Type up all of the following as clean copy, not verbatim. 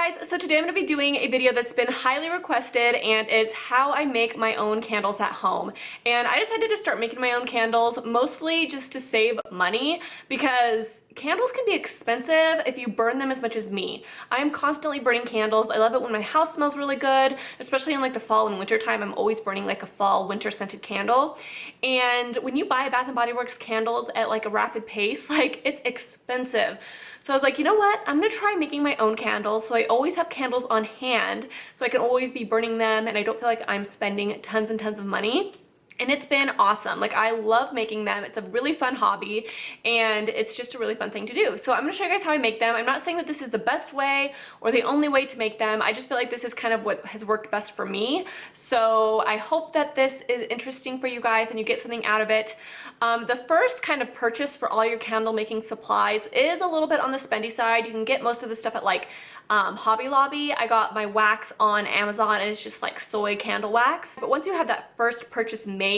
guys, so today I'm going to be doing a video that's been highly requested, and it's how I make my own candles at home. And I decided to start making my own candles mostly just to save money, because candles can be expensive if you burn them as much as me. I am constantly burning candles. I love it when my house smells really good, especially in like the fall and winter time. I'm always burning like a fall winter scented candle. And when you buy Bath & Body Works candles at like a rapid pace, like it's expensive. So I was like, you know what? I'm gonna try making my own candles. So I always have candles on hand so I can always be burning them and I don't feel like I'm spending tons and tons of money. And it's been awesome. Like, I love making them. It's a really fun hobby and it's just a really fun thing to do. So I'm gonna show you guys how I make them. I'm not saying that this is the best way or the only way to make them. I just feel like this is kind of what has worked best for me. So I hope that this is interesting for you guys and you get something out of it. The first kind of purchase for all your candle making supplies is a little bit on the spendy side. You can get most of the stuff at like Hobby Lobby. I got my wax on Amazon and it's just like soy candle wax. But once you have that first purchase made,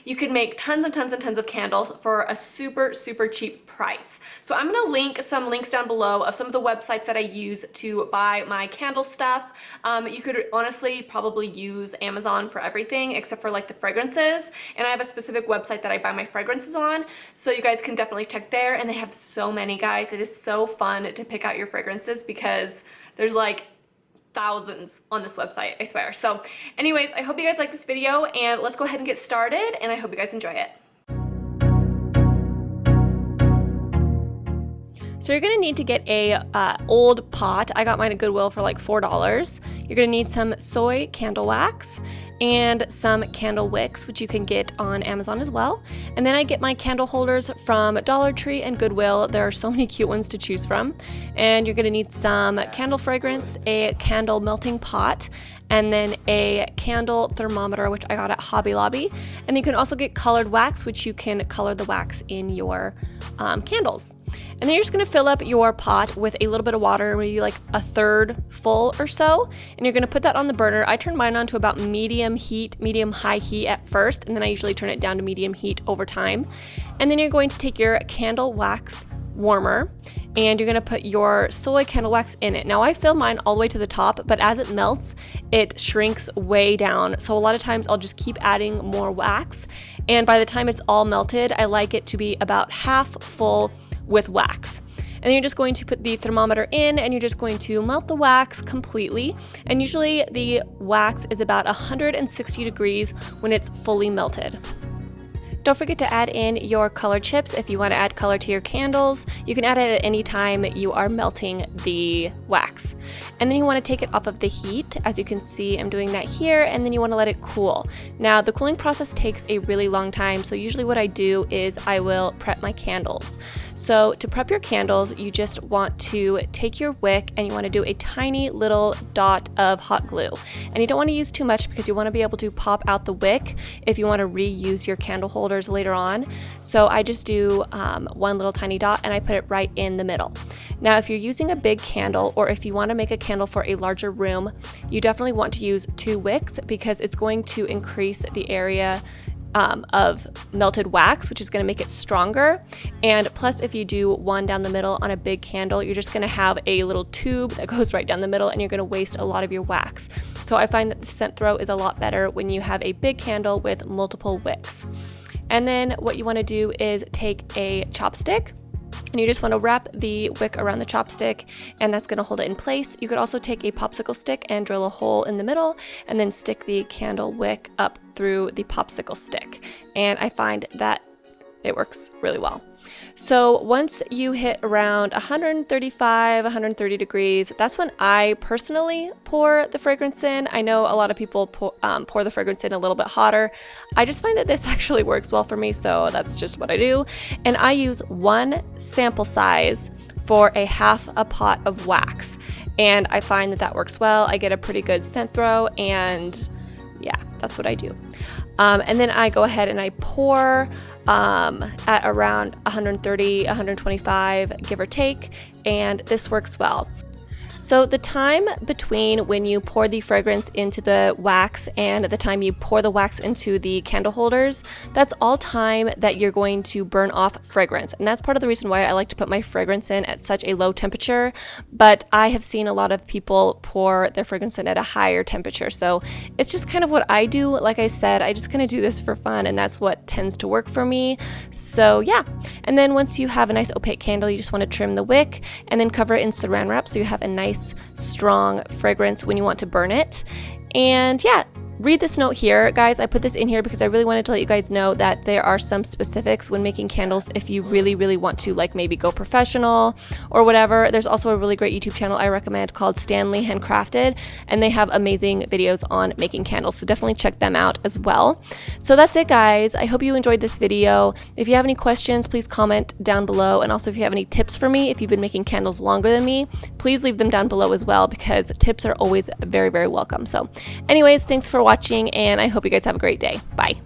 you can make tons and tons and tons of candles for a super, super cheap price. So I'm gonna link some links down below of some of the websites that I use to buy my candle stuff. You could honestly probably use Amazon for everything except for like the fragrances. And I have a specific website that I buy my fragrances on. So you guys can definitely check there, and they have so many, guys. It is so fun to pick out your fragrances because there's like thousands on this website, I swear. So anyways, I hope you guys like this video and let's go ahead and get started, and I hope you guys enjoy it. So you're gonna need to get a old pot. I got mine at Goodwill for like $4. You're gonna need some soy candle wax and some candle wicks, which you can get on Amazon as well. And then I get my candle holders from Dollar Tree and Goodwill. There are so many cute ones to choose from. And you're gonna need some candle fragrance, a candle melting pot, and then a candle thermometer, which I got at Hobby Lobby. And you can also get colored wax, which you can color the wax in your candles. And then you're just gonna fill up your pot with a little bit of water, maybe like a third full or so. And you're gonna put that on the burner. I turn mine on to about medium high heat at first, and then I usually turn it down to medium heat over time. And then you're going to take your candle wax warmer and you're gonna put your soy candle wax in it. Now I fill mine all the way to the top, but as it melts, it shrinks way down. So a lot of times I'll just keep adding more wax. And by the time it's all melted, I like it to be about half full with wax. And then you're just going to put the thermometer in and you're just going to melt the wax completely. And usually the wax is about 160 degrees when it's fully melted. Don't forget to add in your color chips if you want to add color to your candles. You can add it at any time you are melting the wax. And then you want to take it off of the heat. As you can see, I'm doing that here, and then you want to let it cool. Now, the cooling process takes a really long time, so usually what I do is I will prep my candles. So to prep your candles, you just want to take your wick and you want to do a tiny little dot of hot glue. And you don't want to use too much because you want to be able to pop out the wick if you want to reuse your candle holders later on. So I just do one little tiny dot and I put it right in the middle. Now, if you're using a big candle or if you want to make a candle for a larger room, you definitely want to use 2 wicks because it's going to increase the area of melted wax, which is going to make it stronger. And plus, if you do one down the middle on a big candle, you're just going to have a little tube that goes right down the middle and you're going to waste a lot of your wax. So I find that the scent throw is a lot better when you have a big candle with multiple wicks. And then what you want to do is take a chopstick and you just want to wrap the wick around the chopstick, and that's going to hold it in place. You could also take a popsicle stick and drill a hole in the middle and then stick the candle wick up through the popsicle stick. And I find that it works really well. So once you hit around 135, 130 degrees, that's when I personally pour the fragrance in. I know a lot of people pour the fragrance in a little bit hotter. I just find that this actually works well for me, so that's just what I do. And I use 1 sample size for a half a pot of wax. And I find that that works well. I get a pretty good scent throw, and yeah, that's what I do. And then I go ahead and I pour at around 130, 125, give or take, and this works well. So the time between when you pour the fragrance into the wax and the time you pour the wax into the candle holders, that's all time that you're going to burn off fragrance. And that's part of the reason why I like to put my fragrance in at such a low temperature, but I have seen a lot of people pour their fragrance in at a higher temperature. So it's just kind of what I do. Like I said, I just kind of do this for fun, and that's what tends to work for me. So yeah. And then once you have a nice opaque candle, you just want to trim the wick and then cover it in saran wrap so you have a nice strong fragrance when you want to burn it. And yeah, read this note here, guys. I put this in here because I really wanted to let you guys know that there are some specifics when making candles if you really want to, like, maybe go professional or whatever. There's also a really great YouTube channel I recommend called Stanley Handcrafted, and they have amazing videos on making candles, so definitely check them out as well. So that's it, guys. I hope you enjoyed this video. If you have any questions, please comment down below, and also if you have any tips for me, if you've been making candles longer than me, please leave them down below as well, because tips are always very welcome. So anyways, thanks for watching, and I hope you guys have a great day. Bye.